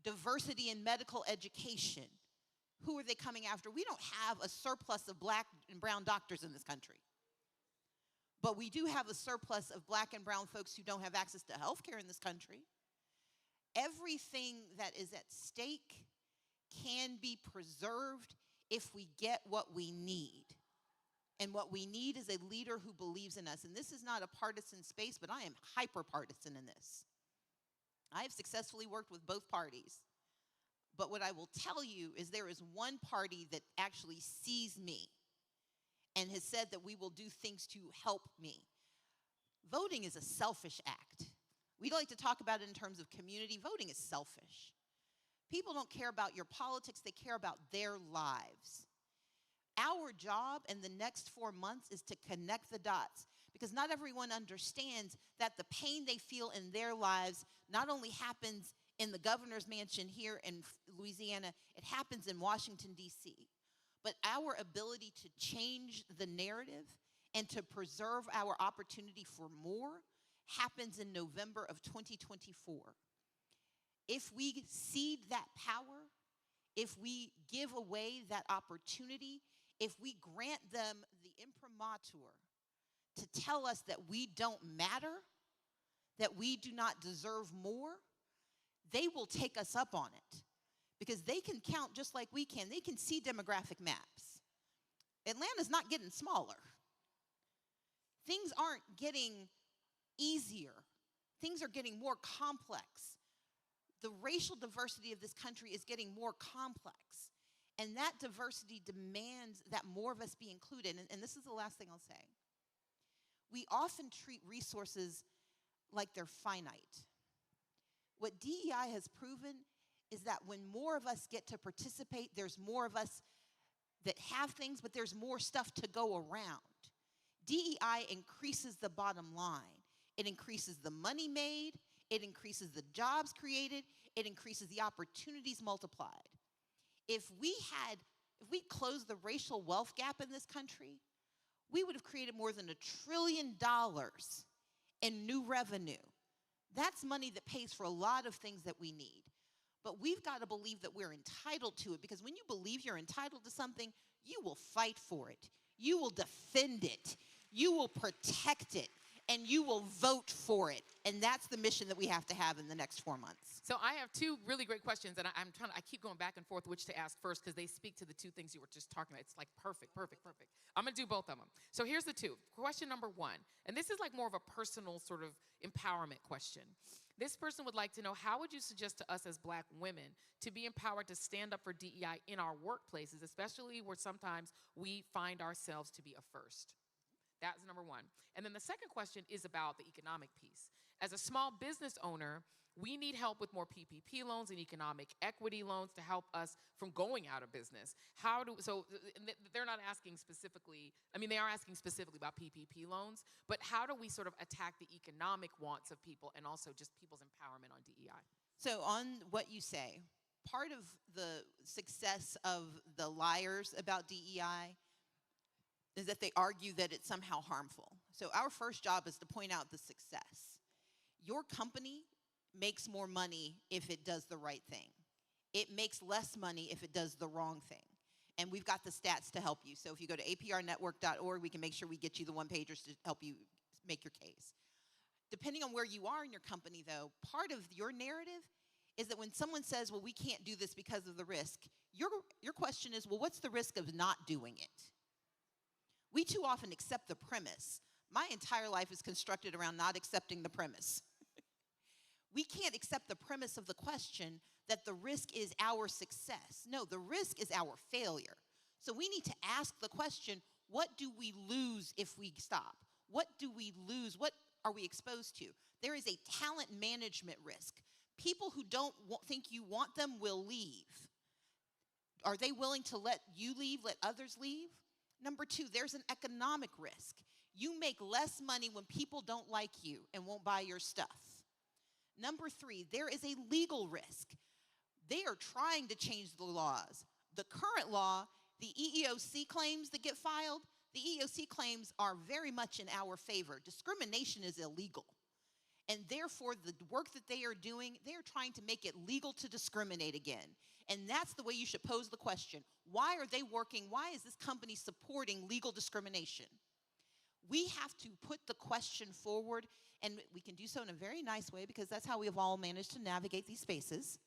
Diversity in medical education. Who are they coming after? We don't have a surplus of black and brown doctors in this country. But we do have a surplus of black and brown folks who don't have access to health care in this country. Everything that is at stake can be preserved if we get what we need. And what we need is a leader who believes in us. And this is not a partisan space, but I am hyper-partisan in this. I have successfully worked with both parties. But what I will tell you is there is one party that actually sees me and has said that we will do things to help me. Voting is a selfish act. We like to talk about it in terms of community. Voting is selfish. People don't care about your politics, they care about their lives. Our job in the next 4 months is to connect the dots, because not everyone understands that the pain they feel in their lives not only happens in the governor's mansion here in Louisiana, it happens in Washington, D.C. But our ability to change the narrative and to preserve our opportunity for more happens in November of 2024. If we cede that power, if we give away that opportunity, if we grant them the imprimatur to tell us that we don't matter, that we do not deserve more, they will take us up on it, because they can count just like we can. They can see demographic maps. Atlanta's not getting smaller. Things aren't getting easier. Things are getting more complex. The racial diversity of this country is getting more complex. And that diversity demands that more of us be included. And this is the last thing I'll say. We often treat resources like they're finite. What DEI has proven is that when more of us get to participate, there's more of us that have things, but there's more stuff to go around. DEI increases the bottom line. It increases the money made. It increases the jobs created. It increases the opportunities multiplied. If we closed the racial wealth gap in this country, we would have created more than $1 trillion in new revenue. That's money that pays for a lot of things that we need. But we've got to believe that we're entitled to it, because when you believe you're entitled to something, you will fight for it. You will defend it. You will protect it. And you will vote for it. And that's the mission that we have to have in the next 4 months. So I have two really great questions, and I keep going back and forth which to ask first, because they speak to the two things you were just talking about. It's like perfect. I'm going to do both of them. So here's the two. Question number one, and this is like more of a personal sort of empowerment question. This person would like to know, how would you suggest to us as black women to be empowered to stand up for DEI in our workplaces, especially where sometimes we find ourselves to be a first? That's number one. And then the second question is about the economic piece. As a small business owner, we need help with more PPP loans and economic equity loans to help us from going out of business. They're not asking specifically, they are asking specifically about PPP loans, but how do we sort of attack the economic wants of people and also just people's empowerment on DEI? So on what you say, part of the success of the liars about DEI is that they argue that it's somehow harmful. So our first job is to point out the success. Your company makes more money if it does the right thing. It makes less money if it does the wrong thing. And we've got the stats to help you. So if you go to aprnetwork.org, we can make sure we get you the one-pagers to help you make your case. Depending on where you are in your company, though, part of your narrative is that when someone says, well, we can't do this because of the risk, your question is, well, what's the risk of not doing it? We too often accept the premise. My entire life is constructed around not accepting the premise. We can't accept the premise of the question that the risk is our success. No, the risk is our failure. So we need to ask the question, what do we lose if we stop? What do we lose? What are we exposed to? There is a talent management risk. People who don't think you want them will leave. Are they willing to let you leave, let others leave? Number two, there's an economic risk. You make less money when people don't like you and won't buy your stuff. Number three, there is a legal risk. They are trying to change the laws. The current law, the EEOC claims that get filed, the EEOC claims are very much in our favor. Discrimination is illegal. And therefore, the work that they are doing, they are trying to make it legal to discriminate again. And that's the way you should pose the question. Why are they working? Why is this company supporting legal discrimination? We have to put the question forward, and we can do so in a very nice way because that's how we have all managed to navigate these spaces.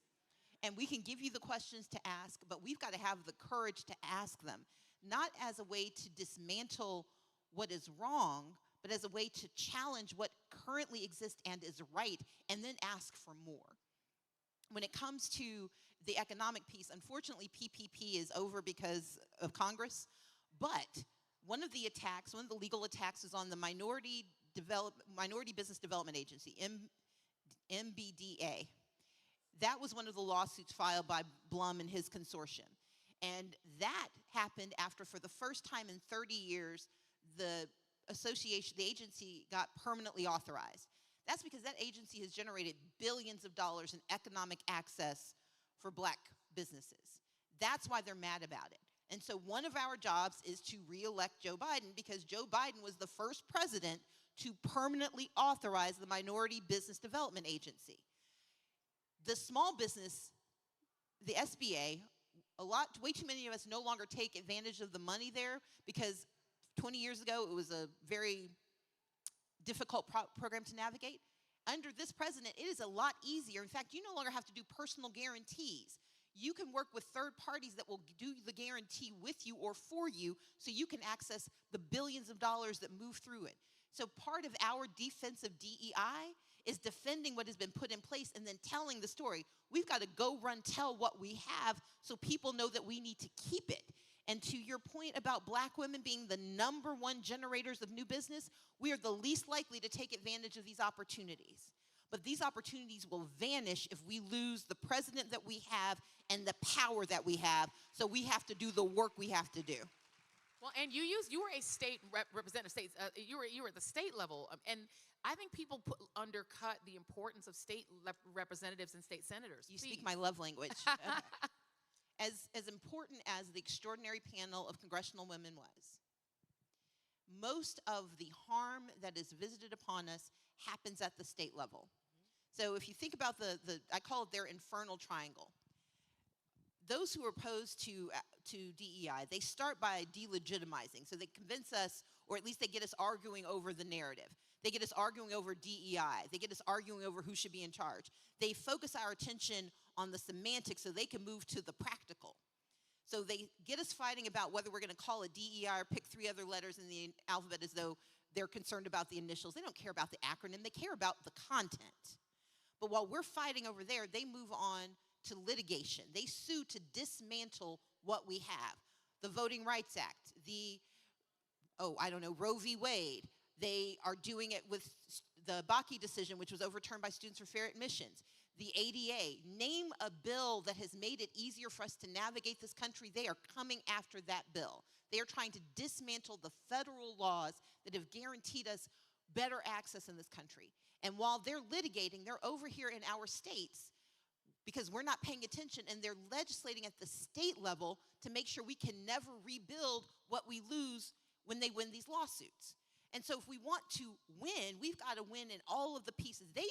And we can give you the questions to ask, but we've got to have the courage to ask them, not as a way to dismantle what is wrong, but as a way to challenge what currently exists and is right, and then ask for more. When it comes to the economic piece, unfortunately, PPP is over because of Congress, but one of the legal attacks is on the Minority Business Development Agency, MBDA. That was one of the lawsuits filed by Blum and his consortium. And that happened after, for the first time in 30 years, the agency got permanently authorized. That's because that agency has generated billions of dollars in economic access for black businesses. That's why they're mad about it. And so one of our jobs is to re-elect Joe Biden, because Joe Biden was the first president to permanently authorize the Minority Business Development Agency. The small business, the SBA, way too many of us no longer take advantage of the money there, because 20 years ago, it was a very difficult program to navigate. Under this president, it is a lot easier. In fact, you no longer have to do personal guarantees. You can work with third parties that will do the guarantee with you or for you, so you can access the billions of dollars that move through it. So part of our defensive DEI is defending what has been put in place and then telling the story. We've got to go run tell what we have so people know that we need to keep it. And to your point about black women being the #1 generators of new business, we are the least likely to take advantage of these opportunities. But these opportunities will vanish if we lose the president that we have and the power that we have. So we have to do the work we have to do. Well, and you were a state representative, you were at the state level, and I think people undercut the importance of state representatives and state senators. You speak my love language. As important as the extraordinary panel of congressional women was, most of the harm that is visited upon us happens at the state level. So if you think about I call it their infernal triangle. Those who are opposed to DEI, they start by delegitimizing. So they convince us, or at least they get us arguing over the narrative. They get us arguing over DEI. They get us arguing over who should be in charge. They focus our attention on the semantics so they can move to the practical. So they get us fighting about whether we're going to call it DEI or pick 3 other letters in the alphabet as though they're concerned about the initials. They don't care about the acronym. They care about the content. But while we're fighting over there, they move on to litigation. They sue to dismantle what we have. The Voting Rights Act, Roe v. Wade. They are doing it with the Bakke decision, which was overturned by Students for Fair Admissions. The ADA. Name a bill that has made it easier for us to navigate this country. They are coming after that bill. They are trying to dismantle the federal laws that have guaranteed us better access in this country. And while they're litigating, they're over here in our states because we're not paying attention, and they're legislating at the state level to make sure we can never rebuild what we lose when they win these lawsuits. And so if we want to win, we've got to win in all of the pieces. They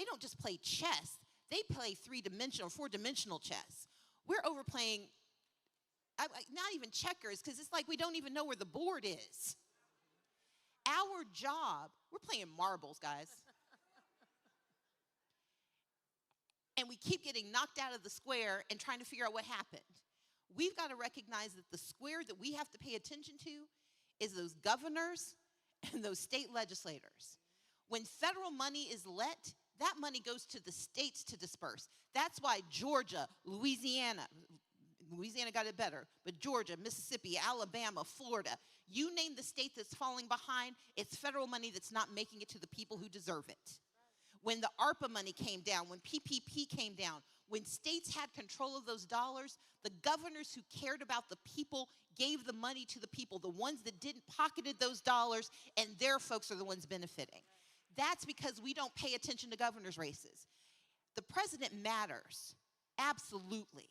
don't just play chess. They play 3-dimensional, 4-dimensional chess. We're overplaying, not even checkers, because it's like we don't even know where the board is. Our job, we're playing marbles, guys. And we keep getting knocked out of the square and trying to figure out what happened. We've got to recognize that the square that we have to pay attention to is those governors and those state legislators. When federal money is let, that money goes to the states to disperse. That's why Georgia, Louisiana got it better, but Georgia, Mississippi, Alabama, Florida, you name the state that's falling behind, it's federal money that's not making it to the people who deserve it. When the ARPA money came down, when PPP came down, when states had control of those dollars, the governors who cared about the people gave the money to the people. The ones that didn't pocketed those dollars, and their folks are the ones benefiting. That's because we don't pay attention to governors' races. The president matters, absolutely.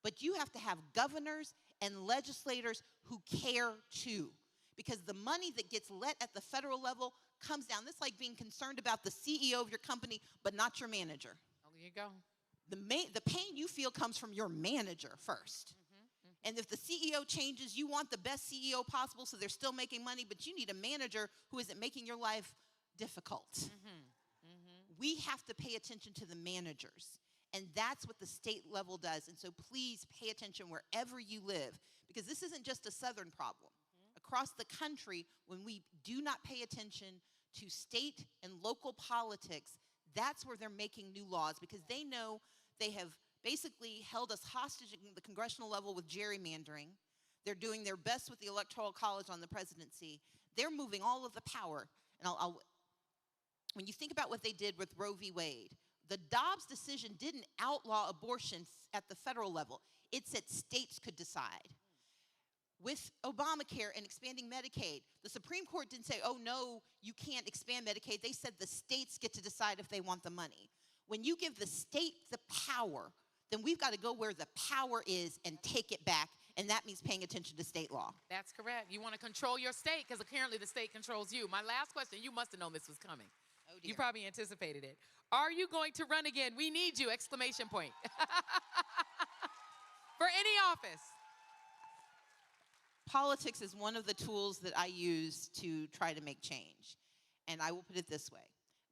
But you have to have governors and legislators who care too. Because the money that gets let at the federal level comes down. That's like being concerned about the CEO of your company, but not your manager. Oh, there you go. The pain you feel comes from your manager first. And if the CEO changes, you want the best CEO possible so they're still making money, but you need a manager who isn't making your life difficult. We have to pay attention to the managers. And that's what the state level does. And so please pay attention wherever you live, because this isn't just a Southern problem. Across the country, when we do not pay attention to state and local politics, that's where they're making new laws, because they know they have basically held us hostage at the congressional level with gerrymandering. They're doing their best with the Electoral College on the presidency. They're moving all of the power. And when you think about what they did with Roe v. Wade, the Dobbs decision didn't outlaw abortion at the federal level. It said states could decide. With Obamacare and expanding Medicaid, the Supreme Court didn't say, oh, no, you can't expand Medicaid. They said the states get to decide if they want the money. When you give the state the power, then we've got to go where the power is and take it back, and that means paying attention to state law. That's correct. You want to control your state because apparently the state controls you. My last question, you must have known this was coming. Oh, dear. You probably anticipated it. Are you going to run again? We need you, exclamation point. For any office. Politics is one of the tools that I use to try to make change. And I will put it this way.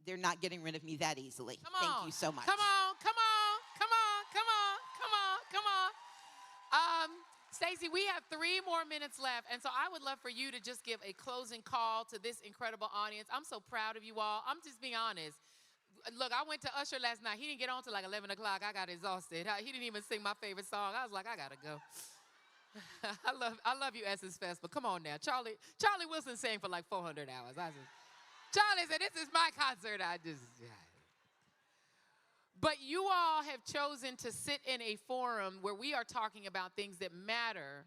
They're not getting rid of me that easily. Come on. Thank you so much. Come on, come on, come on, come on, come on, come on. Stacey, we have 3 more minutes left, and so I would love for you to just give a closing call to this incredible audience. I'm so proud of you all. I'm just being honest. Look, I went to Usher last night. He didn't get on till like 11 o'clock. I got exhausted. He didn't even sing my favorite song. I was like, I gotta go. I love you, Essence Fest, but come on now. Charlie Wilson sang for like 400 hours. Charlie said, this is my concert. But you all have chosen to sit in a forum where we are talking about things that matter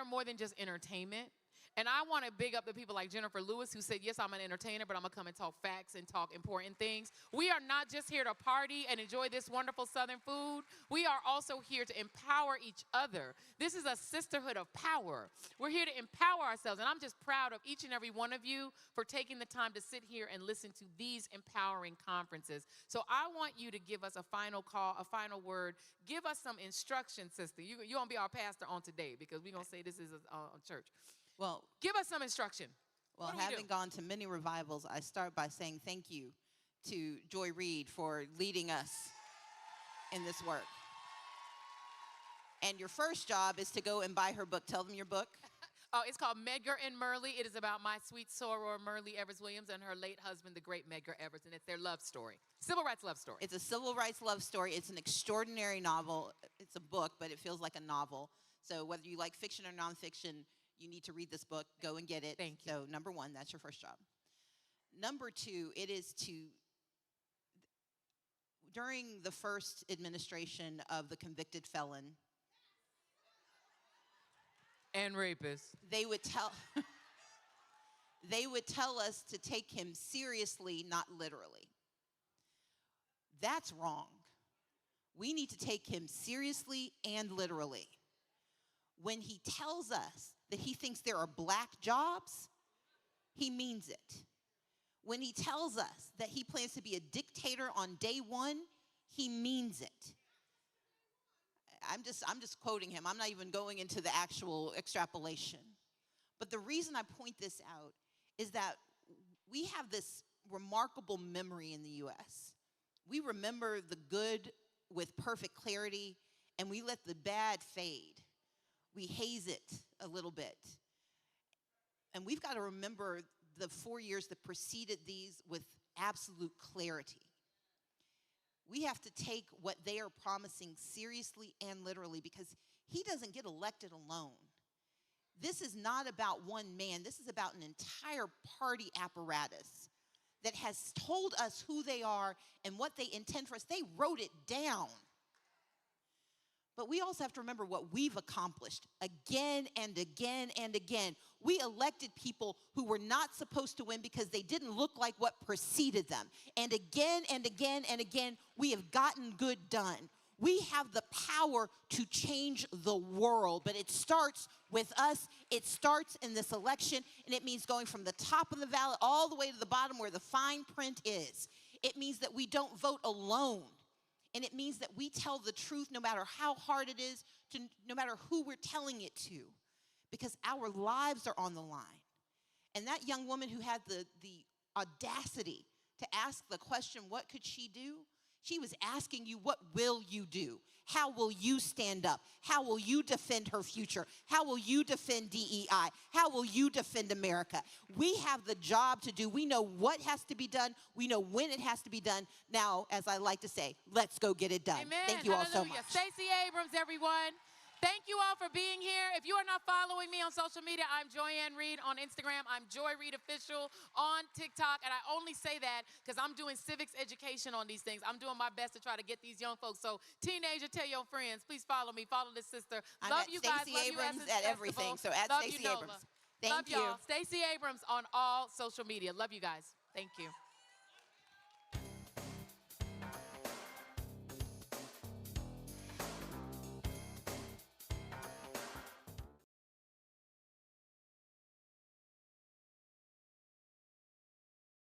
more than just entertainment. And I want to big up the people like Jennifer Lewis, who said, yes, I'm an entertainer, but I'm going to come and talk facts and talk important things. We are not just here to party and enjoy this wonderful Southern food. We are also here to empower each other. This is a sisterhood of power. We're here to empower ourselves. And I'm just proud of each and every one of you for taking the time to sit here and listen to these empowering conferences. So I want you to give us a final call, a final word. Give us some instruction, sister. You're going to be our pastor on today, because we're going to say this is a church. Well, give us some instruction. Well, having gone to many revivals, I start by saying thank you to Joy Reid for leading us in this work. And your first job is to go and buy her book. Tell them your book. Oh, it's called Medgar and Murley. It is about my sweet soror, Murley Evers Williams, and her late husband, the great Medgar Evers, and it's their love story. Civil rights love story. It's a civil rights love story. It's an extraordinary novel. It's a book, but it feels like a novel. So whether you like fiction or nonfiction, you need to read this book. Go and get it. Thank you. So number 1, that's your first job. Number 2, it is to, during the first administration of the convicted felon and rapist, they would tell us to take him seriously, not literally. That's wrong. We need to take him seriously and literally. When he tells us that he thinks there are black jobs, he means it. When he tells us that he plans to be a dictator on day 1, he means it. I'm just quoting him. I'm not even going into the actual extrapolation. But the reason I point this out is that we have this remarkable memory in the U.S. We remember the good with perfect clarity, and we let the bad fade. We haze it a little bit. And we've got to remember the 4 years that preceded these with absolute clarity. We have to take what they are promising seriously and literally, because he doesn't get elected alone. This is not about one man. This is about an entire party apparatus that has told us who they are and what they intend for us. They wrote it down. But we also have to remember what we've accomplished again and again and again. We elected people who were not supposed to win because they didn't look like what preceded them. And again and again and again, we have gotten good done. We have the power to change the world, but it starts with us. It starts in this election, and it means going from the top of the ballot all the way to the bottom where the fine print is. It means that we don't vote alone, and it means that we tell the truth no matter how hard it is, no matter who we're telling it to, because our lives are on the line. And that young woman who had the audacity to ask the question, what could she do? She was asking you, what will you do? How will you stand up? How will you defend her future? How will you defend DEI? How will you defend America? We have the job to do. We know what has to be done. We know when it has to be done. Now, as I like to say, let's go get it done. Amen. Thank you all so Hallelujah. much. Stacey Abrams, everyone. Thank you all for being here. If you are not following me on social media, I'm Joyanne Reid on Instagram. I'm Joy Reid Official on TikTok. And I only say that because I'm doing civics education on these things. I'm doing my best to try to get these young folks. So teenager, tell your friends, please follow me. Follow this sister. Love you guys. Stacey Love Abrams you at everything. So at Stacey Abrams. Love y'all. Stacey Abrams on all social media. Love you guys. Thank you.